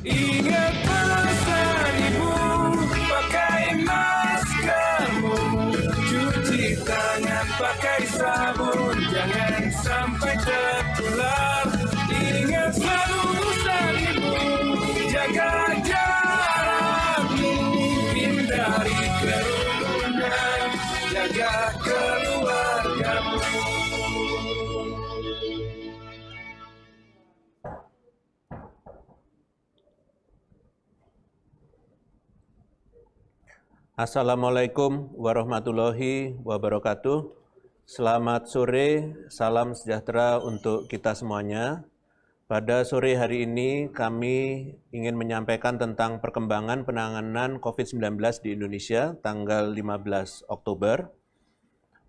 Ingat pesan ibu, pakai maskermu, cuci tangan pakai sabun, jangan sampai tertular. Ingat selalu pesan ibu, jaga jarakmu, hindari kerumunan, jaga keluargamu. Assalamualaikum warahmatullahi wabarakatuh. Selamat sore, salam sejahtera untuk kita semuanya. Pada sore hari ini kami ingin menyampaikan tentang perkembangan penanganan COVID-19 di Indonesia tanggal 15 Oktober.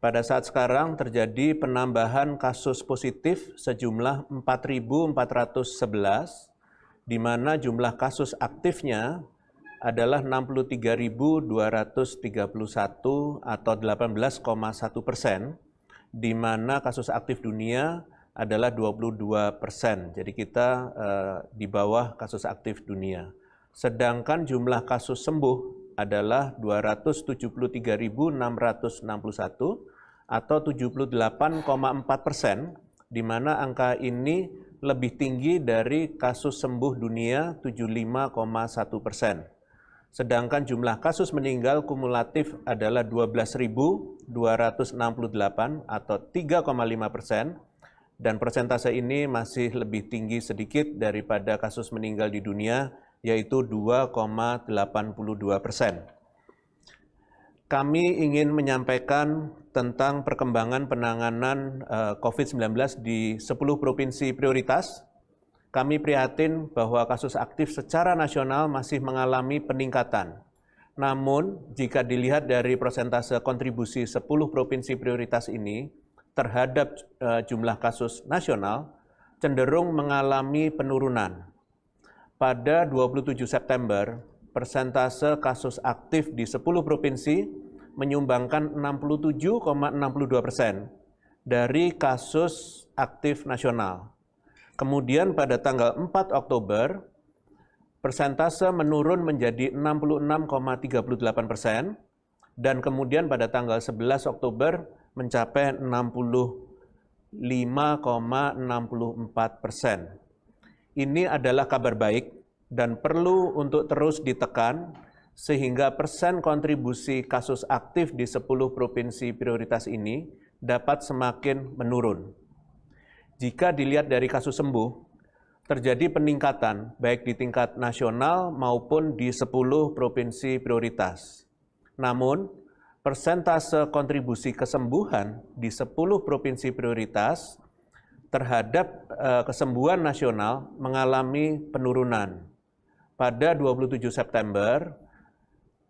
Pada saat sekarang terjadi penambahan kasus positif sejumlah 4.411, di mana jumlah kasus aktifnya adalah 63.231 atau 18,1%, di mana kasus aktif dunia adalah 22%. Jadi kita di bawah kasus aktif dunia. Sedangkan jumlah kasus sembuh adalah 273.661 atau 78,4%, di mana angka ini lebih tinggi dari kasus sembuh dunia 75,1%. Sedangkan jumlah kasus meninggal kumulatif adalah 12.268 atau 3,5%, dan persentase ini masih lebih tinggi sedikit daripada kasus meninggal di dunia, yaitu 2,82%. Kami ingin menyampaikan tentang perkembangan penanganan COVID-19 di 10 provinsi prioritas. Kami prihatin bahwa kasus aktif secara nasional masih mengalami peningkatan. Namun, jika dilihat dari persentase kontribusi 10 provinsi prioritas ini terhadap jumlah kasus nasional, cenderung mengalami penurunan. Pada 27 September, persentase kasus aktif di 10 provinsi menyumbangkan 67,62% dari kasus aktif nasional. Kemudian pada tanggal 4 Oktober, persentase menurun menjadi 66,38%, dan kemudian pada tanggal 11 Oktober mencapai 65,64%. Ini adalah kabar baik dan perlu untuk terus ditekan, sehingga persen kontribusi kasus aktif di 10 provinsi prioritas ini dapat semakin menurun. Jika dilihat dari kasus sembuh, terjadi peningkatan baik di tingkat nasional maupun di 10 provinsi prioritas. Namun, persentase kontribusi kesembuhan di 10 provinsi prioritas terhadap kesembuhan nasional mengalami penurunan. Pada 27 September,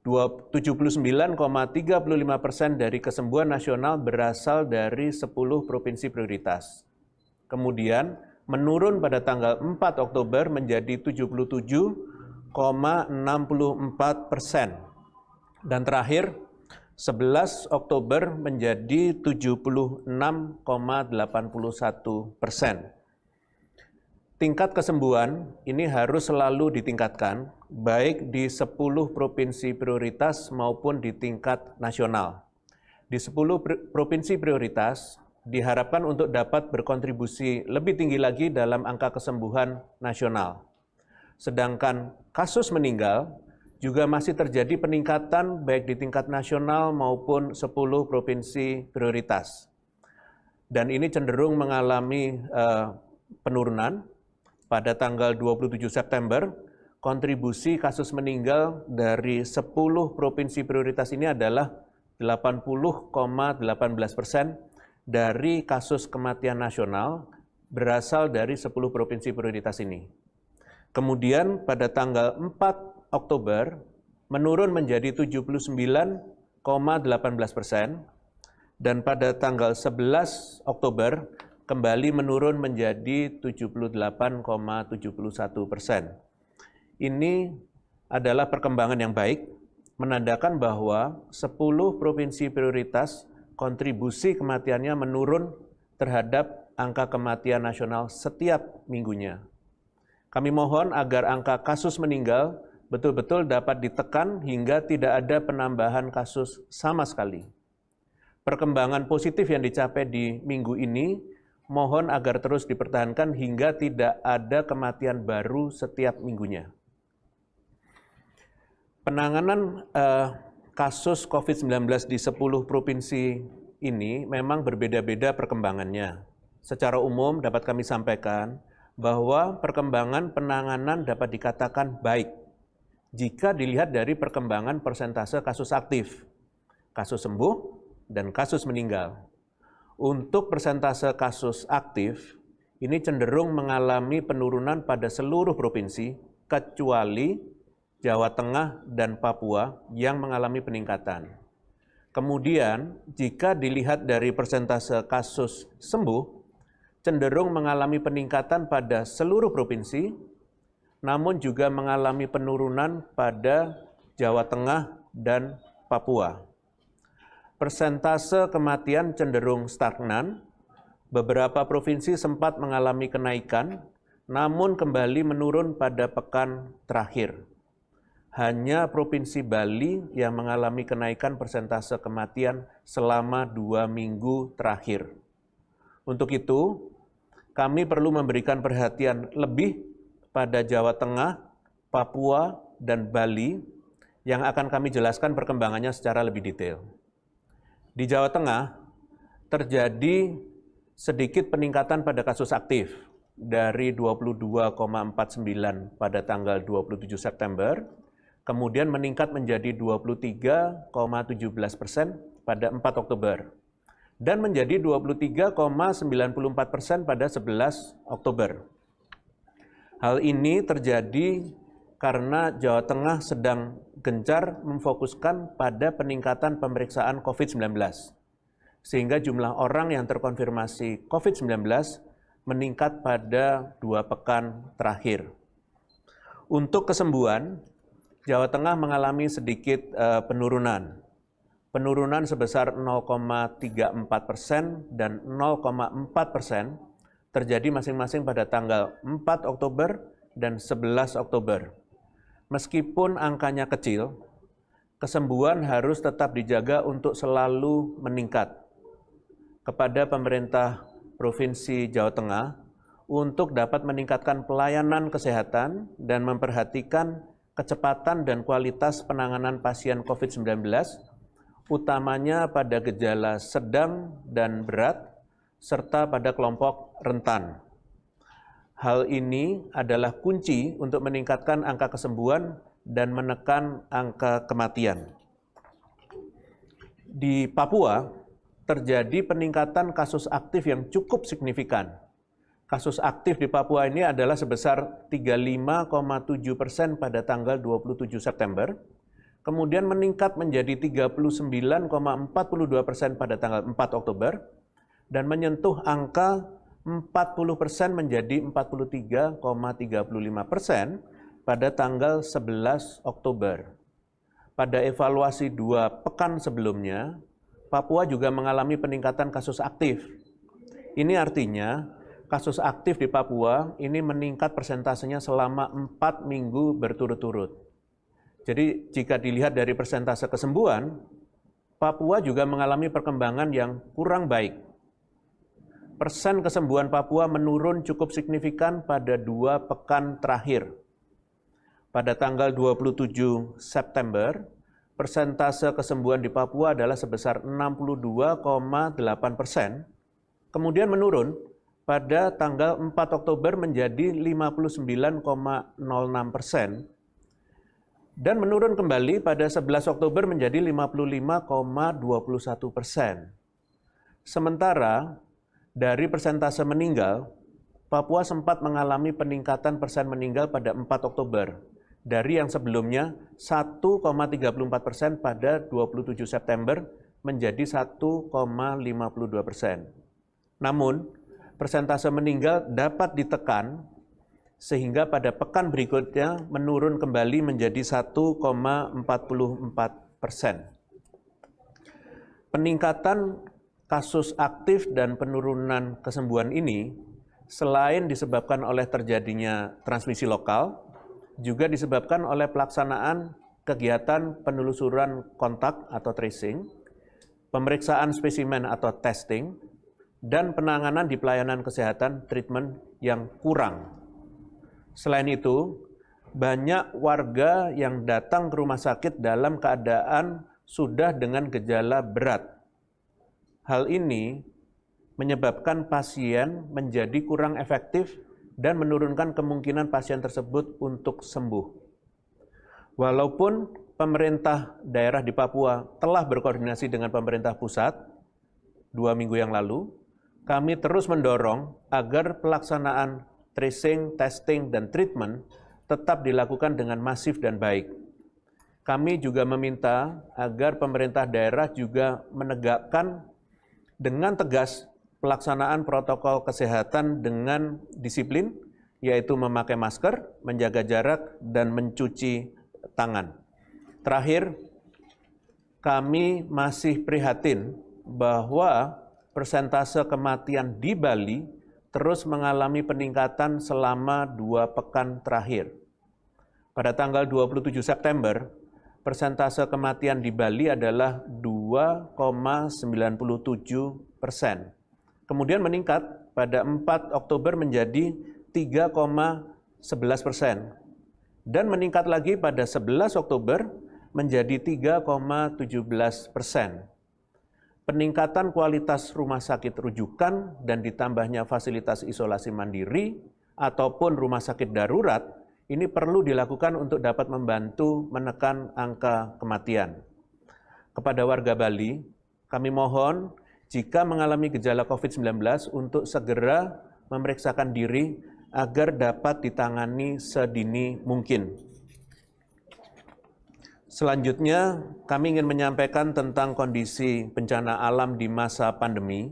79,35% dari kesembuhan nasional berasal dari 10 provinsi prioritas. Kemudian menurun pada tanggal 4 Oktober menjadi 77,64%. Dan terakhir, 11 Oktober menjadi 76,81%. Tingkat kesembuhan ini harus selalu ditingkatkan, baik di 10 provinsi prioritas maupun di tingkat nasional. Di 10 provinsi prioritas, diharapkan untuk dapat berkontribusi lebih tinggi lagi dalam angka kesembuhan nasional. Sedangkan kasus meninggal juga masih terjadi peningkatan baik di tingkat nasional maupun 10 provinsi prioritas. Dan ini cenderung mengalami penurunan. Pada tanggal 27 September, kontribusi kasus meninggal dari 10 provinsi prioritas ini adalah 80,18% dari kasus kematian nasional berasal dari 10 provinsi prioritas ini. Kemudian pada tanggal 4 Oktober menurun menjadi 79,18%, dan pada tanggal 11 Oktober kembali menurun menjadi 78,71%. Ini adalah perkembangan yang baik, menandakan bahwa 10 provinsi prioritas kontribusi kematiannya menurun terhadap angka kematian nasional setiap minggunya. Kami mohon agar angka kasus meninggal betul-betul dapat ditekan hingga tidak ada penambahan kasus sama sekali. Perkembangan positif yang dicapai di minggu ini, mohon agar terus dipertahankan hingga tidak ada kematian baru setiap minggunya. Penanganan kasus COVID-19 di 10 provinsi ini memang berbeda-beda perkembangannya. Secara umum dapat kami sampaikan bahwa perkembangan penanganan dapat dikatakan baik jika dilihat dari perkembangan persentase kasus aktif, kasus sembuh, dan kasus meninggal. Untuk persentase kasus aktif, ini cenderung mengalami penurunan pada seluruh provinsi, kecuali Jawa Tengah dan Papua yang mengalami peningkatan. Kemudian, jika dilihat dari persentase kasus sembuh, cenderung mengalami peningkatan pada seluruh provinsi, namun juga mengalami penurunan pada Jawa Tengah dan Papua. Persentase kematian cenderung stagnan, beberapa provinsi sempat mengalami kenaikan, namun kembali menurun pada pekan terakhir. Hanya Provinsi Bali yang mengalami kenaikan persentase kematian selama 2 minggu terakhir. Untuk itu, kami perlu memberikan perhatian lebih pada Jawa Tengah, Papua, dan Bali yang akan kami jelaskan perkembangannya secara lebih detail. Di Jawa Tengah, terjadi sedikit peningkatan pada kasus aktif dari 22,49 pada tanggal 27 September, kemudian meningkat menjadi 23,17% pada 4 Oktober, dan menjadi 23,94% pada 11 Oktober. Hal ini terjadi karena Jawa Tengah sedang gencar memfokuskan pada peningkatan pemeriksaan COVID-19, sehingga jumlah orang yang terkonfirmasi COVID-19 meningkat pada 2 pekan terakhir. Untuk kesembuhan, Jawa Tengah mengalami sedikit penurunan sebesar 0,34% dan 0,4% terjadi masing-masing pada tanggal 4 Oktober dan 11 Oktober. Meskipun angkanya kecil, kesembuhan harus tetap dijaga untuk selalu meningkat. Kepada pemerintah Provinsi Jawa Tengah untuk dapat meningkatkan pelayanan kesehatan dan memperhatikan kecepatan dan kualitas penanganan pasien COVID-19, utamanya pada gejala sedang dan berat, serta pada kelompok rentan. Hal ini adalah kunci untuk meningkatkan angka kesembuhan dan menekan angka kematian. Di Papua, terjadi peningkatan kasus aktif yang cukup signifikan. Kasus aktif di Papua ini adalah sebesar 35,7% pada tanggal 27 September, kemudian meningkat menjadi 39,42% pada tanggal 4 Oktober, dan menyentuh angka 40% menjadi 43,35% pada tanggal 11 Oktober. Pada evaluasi 2 pekan sebelumnya, Papua juga mengalami peningkatan kasus aktif. Ini artinya, kasus aktif di Papua ini meningkat persentasenya selama 4 minggu berturut-turut. Jadi jika dilihat dari persentase kesembuhan, Papua juga mengalami perkembangan yang kurang baik. Persen kesembuhan Papua menurun cukup signifikan pada 2 pekan terakhir. Pada tanggal 27 September, persentase kesembuhan di Papua adalah sebesar 62,8%, kemudian menurun pada tanggal 4 Oktober menjadi 59,06%, dan menurun kembali pada 11 Oktober menjadi 55,21%. Sementara, dari persentase meninggal, Papua sempat mengalami peningkatan persen meninggal pada 4 Oktober, dari yang sebelumnya 1,34% pada 27 September menjadi 1,52%. Namun, persentase meninggal dapat ditekan sehingga pada pekan berikutnya menurun kembali menjadi 1,44%. Peningkatan kasus aktif dan penurunan kesembuhan ini selain disebabkan oleh terjadinya transmisi lokal, juga disebabkan oleh pelaksanaan kegiatan penelusuran kontak atau tracing, pemeriksaan spesimen atau testing, dan penanganan di pelayanan kesehatan treatment yang kurang. Selain itu, banyak warga yang datang ke rumah sakit dalam keadaan sudah dengan gejala berat. Hal ini menyebabkan pasien menjadi kurang efektif dan menurunkan kemungkinan pasien tersebut untuk sembuh. Walaupun pemerintah daerah di Papua telah berkoordinasi dengan pemerintah pusat 2 minggu yang lalu, kami terus mendorong agar pelaksanaan tracing, testing, dan treatment tetap dilakukan dengan masif dan baik. Kami juga meminta agar pemerintah daerah juga menegakkan dengan tegas pelaksanaan protokol kesehatan dengan disiplin, yaitu memakai masker, menjaga jarak, dan mencuci tangan. Terakhir, kami masih prihatin bahwa persentase kematian di Bali terus mengalami peningkatan selama 2 pekan terakhir. Pada tanggal 27 September, persentase kematian di Bali adalah 2,97%. Kemudian meningkat pada 4 Oktober menjadi 3,11%. Dan meningkat lagi pada 11 Oktober menjadi 3,17%. Peningkatan kualitas rumah sakit rujukan dan ditambahnya fasilitas isolasi mandiri ataupun rumah sakit darurat ini perlu dilakukan untuk dapat membantu menekan angka kematian. Kepada warga Bali, kami mohon jika mengalami gejala COVID-19 untuk segera memeriksakan diri agar dapat ditangani sedini mungkin. Selanjutnya, kami ingin menyampaikan tentang kondisi bencana alam di masa pandemi,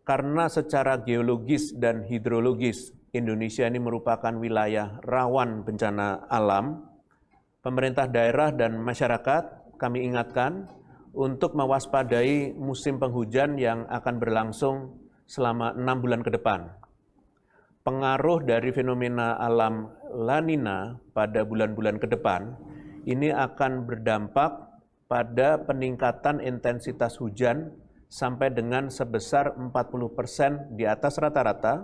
karena secara geologis dan hidrologis Indonesia ini merupakan wilayah rawan bencana alam. Pemerintah daerah dan masyarakat kami ingatkan untuk mewaspadai musim penghujan yang akan berlangsung selama 6 bulan ke depan. Pengaruh dari fenomena alam La Nina pada bulan-bulan ke depan ini akan berdampak pada peningkatan intensitas hujan sampai dengan sebesar 40% di atas rata-rata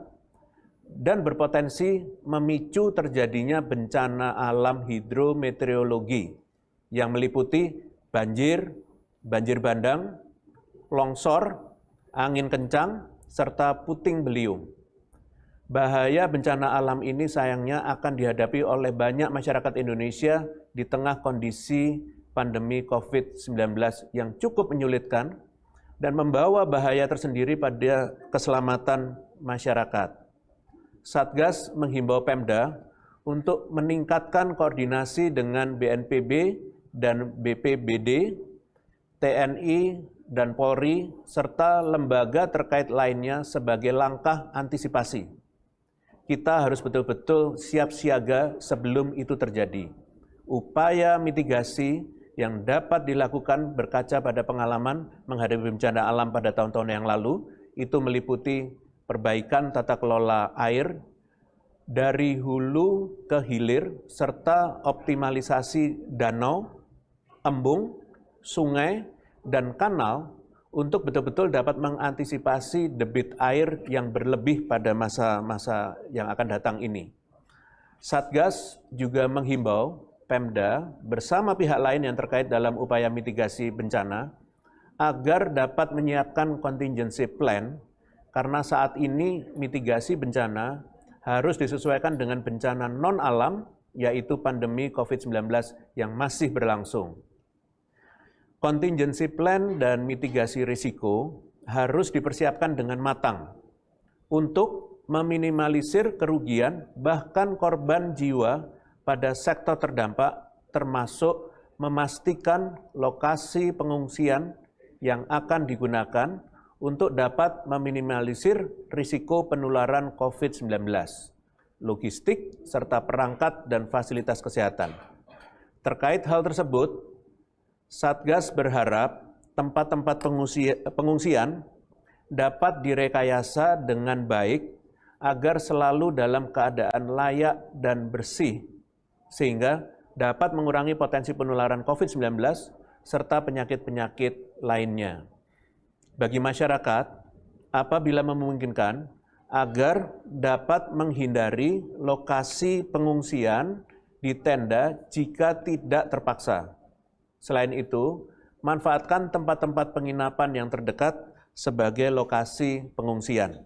dan berpotensi memicu terjadinya bencana alam hidrometeorologi yang meliputi banjir, banjir bandang, longsor, angin kencang, serta puting beliung. Bahaya bencana alam ini sayangnya akan dihadapi oleh banyak masyarakat Indonesia di tengah kondisi pandemi COVID-19 yang cukup menyulitkan dan membawa bahaya tersendiri pada keselamatan masyarakat. Satgas menghimbau Pemda untuk meningkatkan koordinasi dengan BNPB dan BPBD, TNI, dan Polri, serta lembaga terkait lainnya sebagai langkah antisipasi. Kita harus betul-betul siap siaga sebelum itu terjadi. Upaya mitigasi yang dapat dilakukan berkaca pada pengalaman menghadapi bencana alam pada tahun-tahun yang lalu, itu meliputi perbaikan tata kelola air dari hulu ke hilir, serta optimalisasi danau, embung, sungai, dan kanal untuk betul-betul dapat mengantisipasi debit air yang berlebih pada masa-masa yang akan datang ini. Satgas juga menghimbau Pemda bersama pihak lain yang terkait dalam upaya mitigasi bencana agar dapat menyiapkan contingency plan, karena saat ini mitigasi bencana harus disesuaikan dengan bencana non-alam, yaitu pandemi COVID-19 yang masih berlangsung. Contingency plan dan mitigasi risiko harus dipersiapkan dengan matang untuk meminimalisir kerugian bahkan korban jiwa pada sektor terdampak, termasuk memastikan lokasi pengungsian yang akan digunakan untuk dapat meminimalisir risiko penularan COVID-19, logistik, serta perangkat dan fasilitas kesehatan. Terkait hal tersebut, Satgas berharap tempat-tempat pengungsian dapat direkayasa dengan baik agar selalu dalam keadaan layak dan bersih, sehingga dapat mengurangi potensi penularan COVID-19 serta penyakit-penyakit lainnya. Bagi masyarakat, apabila memungkinkan, agar dapat menghindari lokasi pengungsian di tenda jika tidak terpaksa. Selain itu, manfaatkan tempat-tempat penginapan yang terdekat sebagai lokasi pengungsian.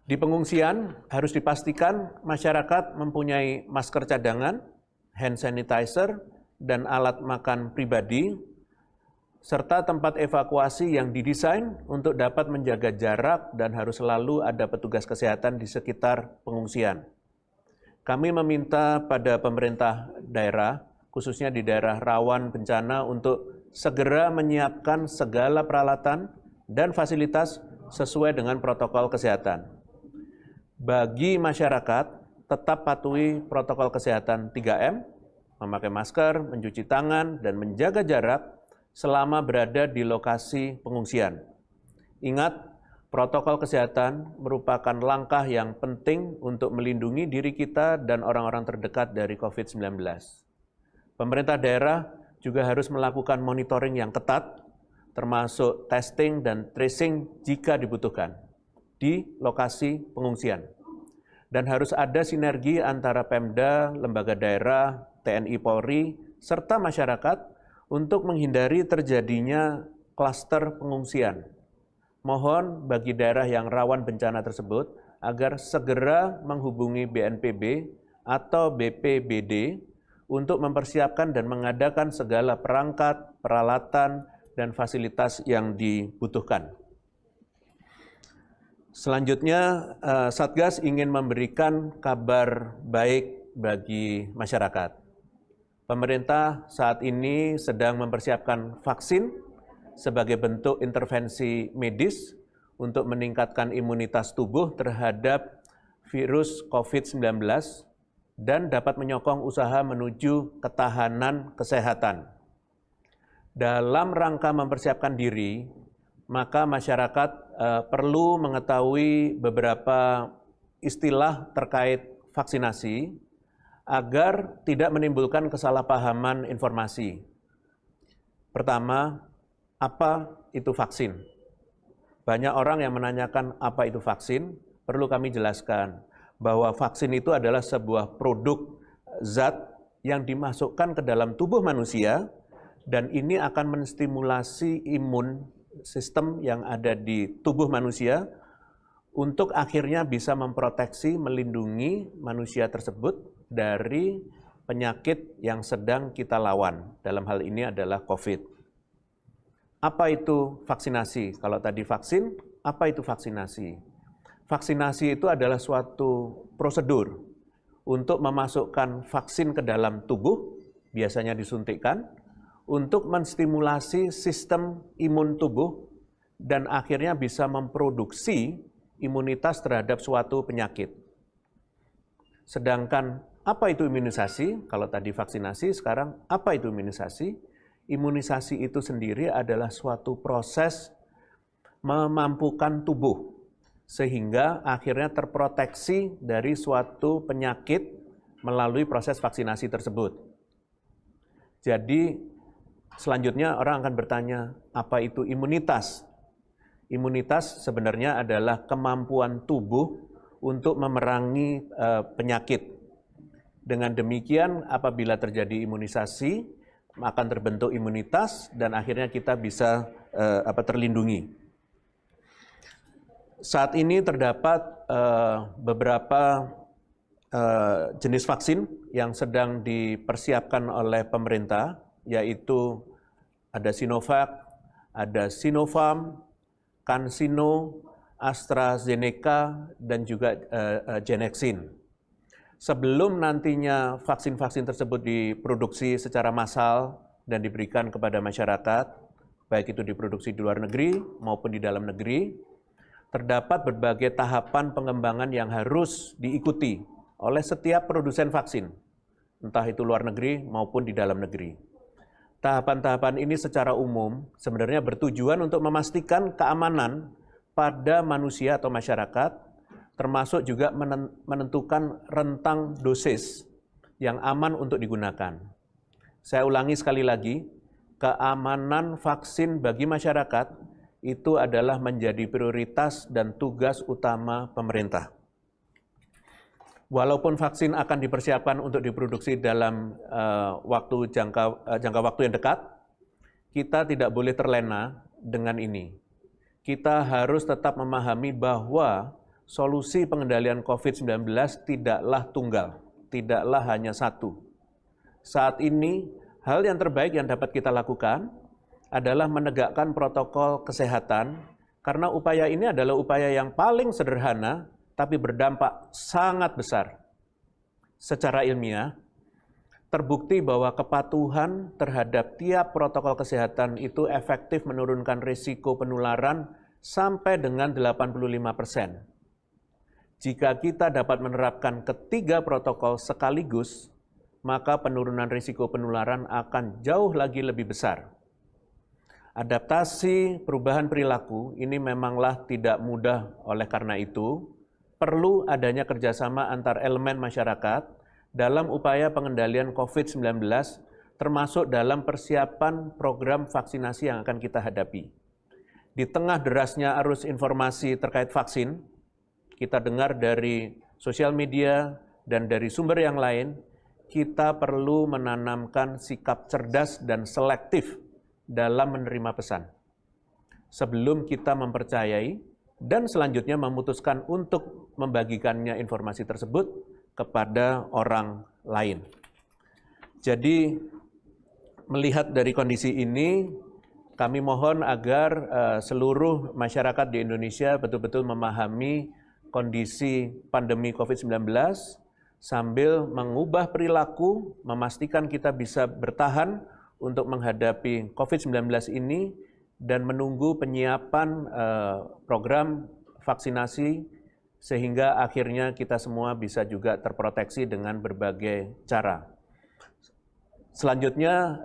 Di pengungsian harus dipastikan masyarakat mempunyai masker cadangan, hand sanitizer, dan alat makan pribadi, serta tempat evakuasi yang didesain untuk dapat menjaga jarak dan harus selalu ada petugas kesehatan di sekitar pengungsian. Kami meminta pada pemerintah daerah, khususnya di daerah rawan bencana, untuk segera menyiapkan segala peralatan dan fasilitas sesuai dengan protokol kesehatan. Bagi masyarakat, tetap patuhi protokol kesehatan 3M, memakai masker, mencuci tangan, dan menjaga jarak selama berada di lokasi pengungsian. Ingat, protokol kesehatan merupakan langkah yang penting untuk melindungi diri kita dan orang-orang terdekat dari COVID-19. Pemerintah daerah juga harus melakukan monitoring yang ketat, termasuk testing dan tracing jika dibutuhkan di lokasi pengungsian. Dan harus ada sinergi antara Pemda, lembaga daerah, TNI Polri, serta masyarakat untuk menghindari terjadinya klaster pengungsian. Mohon bagi daerah yang rawan bencana tersebut agar segera menghubungi BNPB atau BPBD untuk mempersiapkan dan mengadakan segala perangkat, peralatan, dan fasilitas yang dibutuhkan. Selanjutnya, Satgas ingin memberikan kabar baik bagi masyarakat. Pemerintah saat ini sedang mempersiapkan vaksin sebagai bentuk intervensi medis untuk meningkatkan imunitas tubuh terhadap virus COVID-19 dan dapat menyokong usaha menuju ketahanan kesehatan. Dalam rangka mempersiapkan diri, maka masyarakat perlu mengetahui beberapa istilah terkait vaksinasi agar tidak menimbulkan kesalahpahaman informasi. Pertama, apa itu vaksin? Banyak orang yang menanyakan apa itu vaksin, perlu kami jelaskan bahwa vaksin itu adalah sebuah produk zat yang dimasukkan ke dalam tubuh manusia dan ini akan menstimulasi imun sistem yang ada di tubuh manusia untuk akhirnya bisa memproteksi, melindungi manusia tersebut dari penyakit yang sedang kita lawan. Dalam hal ini adalah COVID. Apa itu vaksinasi? Kalau tadi vaksin, apa itu vaksinasi? Vaksinasi itu adalah suatu prosedur untuk memasukkan vaksin ke dalam tubuh, biasanya disuntikkan, untuk menstimulasi sistem imun tubuh dan akhirnya bisa memproduksi imunitas terhadap suatu penyakit. Sedangkan apa itu imunisasi? Kalau tadi vaksinasi, sekarang apa itu imunisasi? Imunisasi itu sendiri adalah suatu proses memampukan tubuh sehingga akhirnya terproteksi dari suatu penyakit melalui proses vaksinasi tersebut. Jadi selanjutnya orang akan bertanya, apa itu imunitas? Imunitas sebenarnya adalah kemampuan tubuh untuk memerangi penyakit. Dengan demikian, apabila terjadi imunisasi, akan terbentuk imunitas dan akhirnya kita bisa terlindungi. Saat ini terdapat beberapa jenis vaksin yang sedang dipersiapkan oleh pemerintah, yaitu ada Sinovac, ada Sinopharm, CanSino, AstraZeneca, dan juga Genexin. Sebelum nantinya vaksin-vaksin tersebut diproduksi secara massal dan diberikan kepada masyarakat, baik itu diproduksi di luar negeri maupun di dalam negeri, terdapat berbagai tahapan pengembangan yang harus diikuti oleh setiap produsen vaksin, entah itu luar negeri maupun di dalam negeri. Tahapan-tahapan ini secara umum sebenarnya bertujuan untuk memastikan keamanan pada manusia atau masyarakat, termasuk juga menentukan rentang dosis yang aman untuk digunakan. Saya ulangi sekali lagi, keamanan vaksin bagi masyarakat itu adalah menjadi prioritas dan tugas utama pemerintah. Walaupun vaksin akan dipersiapkan untuk diproduksi dalam jangka waktu yang dekat, kita tidak boleh terlena dengan ini. Kita harus tetap memahami bahwa solusi pengendalian COVID-19 tidaklah tunggal, tidaklah hanya satu. Saat ini, hal yang terbaik yang dapat kita lakukan adalah menegakkan protokol kesehatan, karena upaya ini adalah upaya yang paling sederhana, tapi berdampak sangat besar. Secara ilmiah, terbukti bahwa kepatuhan terhadap tiap protokol kesehatan itu efektif menurunkan risiko penularan sampai dengan 85%. Jika kita dapat menerapkan ketiga protokol sekaligus, maka penurunan risiko penularan akan jauh lagi lebih besar. Adaptasi perubahan perilaku ini memanglah tidak mudah, oleh karena itu, perlu adanya kerjasama antar elemen masyarakat dalam upaya pengendalian COVID-19, termasuk dalam persiapan program vaksinasi yang akan kita hadapi. Di tengah derasnya arus informasi terkait vaksin, kita dengar dari sosial media dan dari sumber yang lain, kita perlu menanamkan sikap cerdas dan selektif dalam menerima pesan. Sebelum kita mempercayai, dan selanjutnya memutuskan untuk membagikannya informasi tersebut kepada orang lain. Jadi, melihat dari kondisi ini, kami mohon agar seluruh masyarakat di Indonesia betul-betul memahami kondisi pandemi COVID-19 sambil mengubah perilaku, memastikan kita bisa bertahan untuk menghadapi COVID-19 ini dan menunggu penyiapan program vaksinasi sehingga akhirnya kita semua bisa juga terproteksi dengan berbagai cara. Selanjutnya,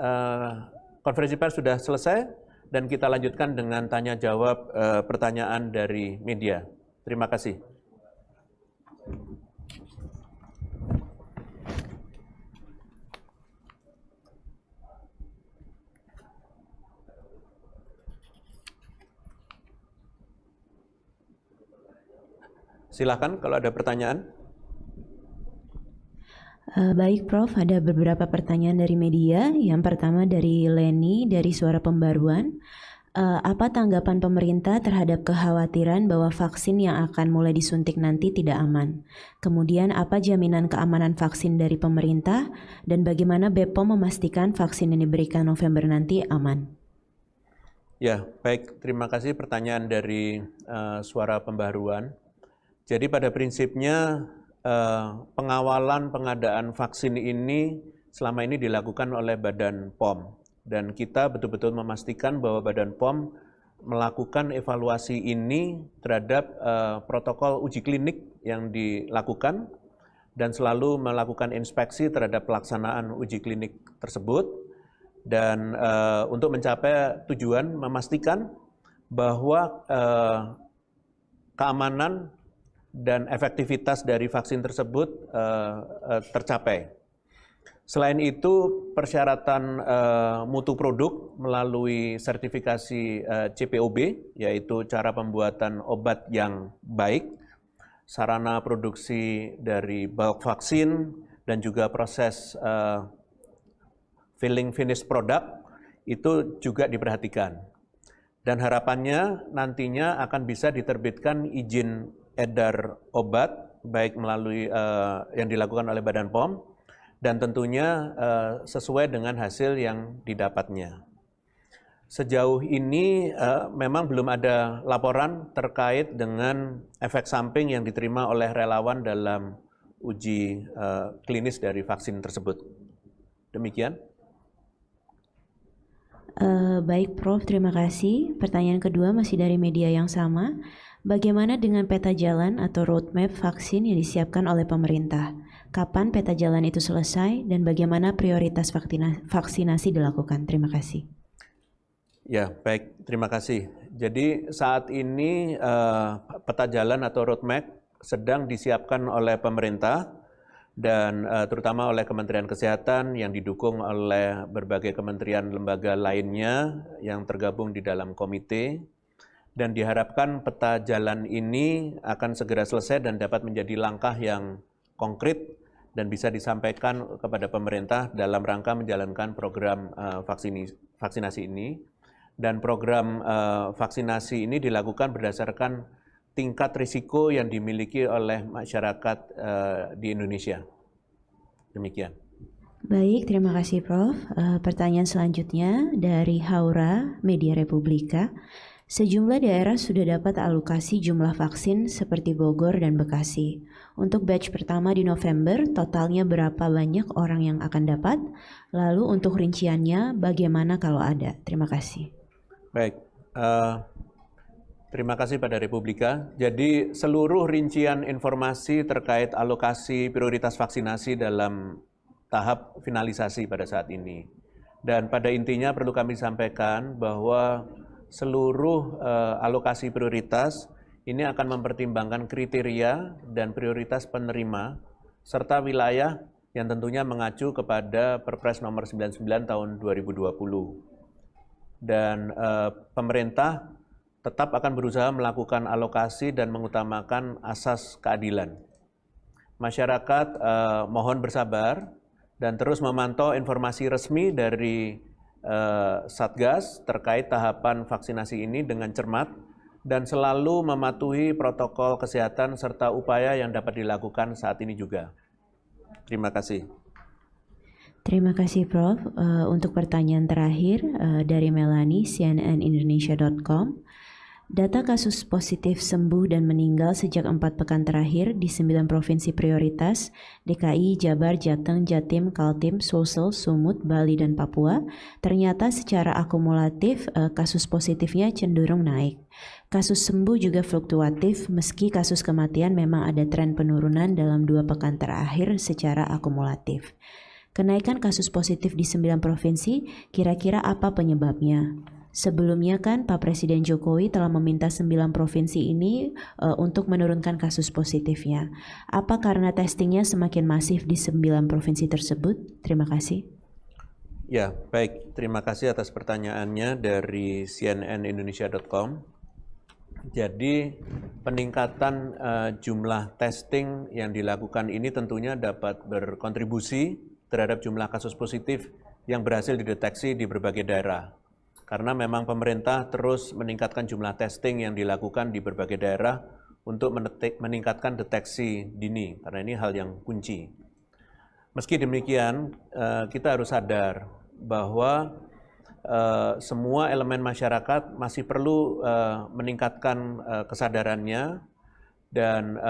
konferensi pers sudah selesai dan kita lanjutkan dengan tanya jawab pertanyaan dari media. Terima kasih. Silakan kalau ada pertanyaan. Baik Prof, ada beberapa pertanyaan dari media. Yang pertama dari Leni dari Suara Pembaruan. Apa tanggapan pemerintah terhadap kekhawatiran bahwa vaksin yang akan mulai disuntik nanti tidak aman? Kemudian apa jaminan keamanan vaksin dari pemerintah dan bagaimana BPOM memastikan vaksin yang diberikan November nanti aman? Ya, baik. Terima kasih pertanyaan dari Suara Pembaruan. Jadi pada prinsipnya pengawalan pengadaan vaksin ini selama ini dilakukan oleh Badan POM. Dan kita betul-betul memastikan bahwa Badan POM melakukan evaluasi ini terhadap protokol uji klinik yang dilakukan dan selalu melakukan inspeksi terhadap pelaksanaan uji klinik tersebut. Dan untuk mencapai tujuan memastikan bahwa keamanan dan efektivitas dari vaksin tersebut tercapai. Selain itu, persyaratan mutu produk melalui sertifikasi CPOB, yaitu cara pembuatan obat yang baik, sarana produksi dari bulk vaksin, dan juga proses filling finish product, itu juga diperhatikan. Dan harapannya nantinya akan bisa diterbitkan izin edar obat, baik melalui yang dilakukan oleh Badan POM, dan tentunya sesuai dengan hasil yang didapatnya. Sejauh ini memang belum ada laporan terkait dengan efek samping yang diterima oleh relawan dalam uji klinis dari vaksin tersebut. Demikian. Baik Prof, terima kasih. Pertanyaan kedua masih dari media yang sama. Bagaimana dengan peta jalan atau roadmap vaksin yang disiapkan oleh pemerintah? Kapan peta jalan itu selesai dan bagaimana prioritas vaksinasi dilakukan? Terima kasih. Ya, baik. Terima kasih. Jadi saat ini peta jalan atau roadmap sedang disiapkan oleh pemerintah dan terutama oleh Kementerian Kesehatan yang didukung oleh berbagai kementerian lembaga lainnya yang tergabung di dalam komite. Dan diharapkan peta jalan ini akan segera selesai dan dapat menjadi langkah yang konkret dan bisa disampaikan kepada pemerintah dalam rangka menjalankan program vaksinasi ini. Dan program vaksinasi ini dilakukan berdasarkan tingkat risiko yang dimiliki oleh masyarakat di Indonesia. Demikian. Baik, terima kasih Prof. Pertanyaan selanjutnya dari Haura, Media Republika. Sejumlah daerah sudah dapat alokasi jumlah vaksin seperti Bogor dan Bekasi. Untuk batch pertama di November, totalnya berapa banyak orang yang akan dapat? Lalu untuk rinciannya bagaimana kalau ada? Terima kasih. Baik, terima kasih pada Republika. Jadi seluruh rincian informasi terkait alokasi prioritas vaksinasi dalam tahap finalisasi pada saat ini. Dan pada intinya perlu kami sampaikan bahwa seluruh alokasi prioritas ini akan mempertimbangkan kriteria dan prioritas penerima serta wilayah yang tentunya mengacu kepada Perpres nomor 99 tahun 2020. Dan pemerintah tetap akan berusaha melakukan alokasi dan mengutamakan asas keadilan. Masyarakat mohon bersabar dan terus memantau informasi resmi dari Satgas terkait tahapan vaksinasi ini dengan cermat dan selalu mematuhi protokol kesehatan serta upaya yang dapat dilakukan saat ini juga. Terima kasih. Terima kasih Prof. Untuk pertanyaan terakhir dari Melanie, cnnindonesia.com. Data kasus positif sembuh dan meninggal sejak 4 pekan terakhir di 9 provinsi prioritas, DKI, Jabar, Jateng, Jatim, Kaltim, Sulsel, Sumut, Bali, dan Papua, ternyata secara akumulatif kasus positifnya cenderung naik. Kasus sembuh juga fluktuatif meski kasus kematian memang ada tren penurunan dalam 2 pekan terakhir secara akumulatif. Kenaikan kasus positif di 9 provinsi, kira-kira apa penyebabnya? Sebelumnya kan Pak Presiden Jokowi telah meminta 9 provinsi ini untuk menurunkan kasus positifnya. Apa karena testingnya semakin masif di 9 provinsi tersebut? Terima kasih. Ya, baik. Terima kasih atas pertanyaannya dari cnnindonesia.com. Jadi peningkatan jumlah testing yang dilakukan ini tentunya dapat berkontribusi terhadap jumlah kasus positif yang berhasil dideteksi di berbagai daerah. Karena memang pemerintah terus meningkatkan jumlah testing yang dilakukan di berbagai daerah untuk meningkatkan deteksi dini, karena ini hal yang kunci. Meski demikian, kita harus sadar bahwa semua elemen masyarakat masih perlu meningkatkan kesadarannya dan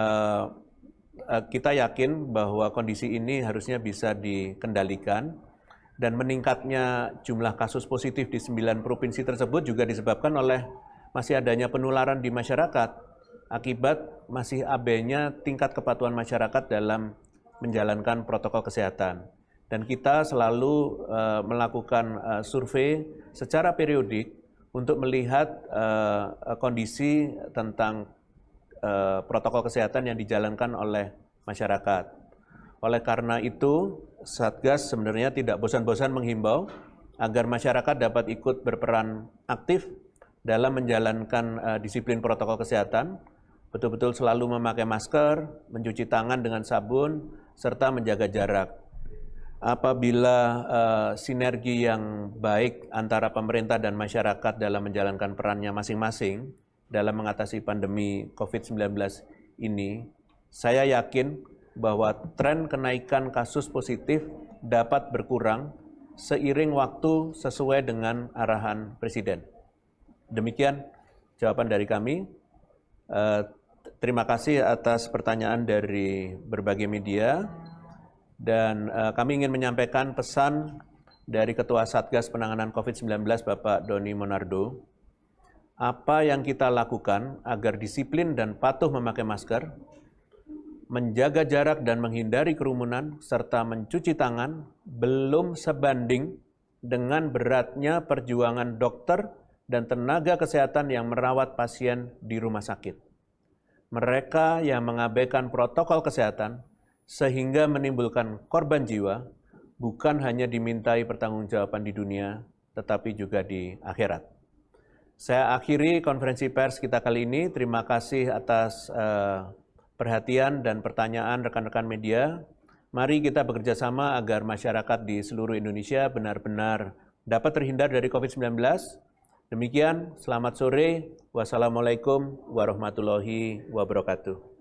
kita yakin bahwa kondisi ini harusnya bisa dikendalikan. Dan meningkatnya jumlah kasus positif di 9 provinsi tersebut juga disebabkan oleh masih adanya penularan di masyarakat akibat masih abainya tingkat kepatuhan masyarakat dalam menjalankan protokol kesehatan. Dan kita selalu melakukan survei secara periodik untuk melihat kondisi tentang protokol kesehatan yang dijalankan oleh masyarakat. Oleh karena itu, Satgas sebenarnya tidak bosan-bosan menghimbau agar masyarakat dapat ikut berperan aktif dalam menjalankan disiplin protokol kesehatan, betul-betul selalu memakai masker, mencuci tangan dengan sabun, serta menjaga jarak. Apabila sinergi yang baik antara pemerintah dan masyarakat dalam menjalankan perannya masing-masing dalam mengatasi pandemi COVID-19 ini, saya yakin bahwa tren kenaikan kasus positif dapat berkurang seiring waktu sesuai dengan arahan Presiden. Demikian jawaban dari kami. Terima kasih atas pertanyaan dari berbagai media dan kami ingin menyampaikan pesan dari Ketua Satgas Penanganan COVID-19 Bapak Doni Monardo. Apa yang kita lakukan agar disiplin dan patuh memakai masker, menjaga jarak dan menghindari kerumunan, serta mencuci tangan belum sebanding dengan beratnya perjuangan dokter dan tenaga kesehatan yang merawat pasien di rumah sakit. Mereka yang mengabaikan protokol kesehatan sehingga menimbulkan korban jiwa bukan hanya dimintai pertanggungjawaban di dunia, tetapi juga di akhirat. Saya akhiri konferensi pers kita kali ini. Terima kasih atas perhatian dan pertanyaan rekan-rekan media. Mari kita bekerja sama agar masyarakat di seluruh Indonesia benar-benar dapat terhindar dari COVID-19. Demikian, selamat sore. Wassalamualaikum warahmatullahi wabarakatuh.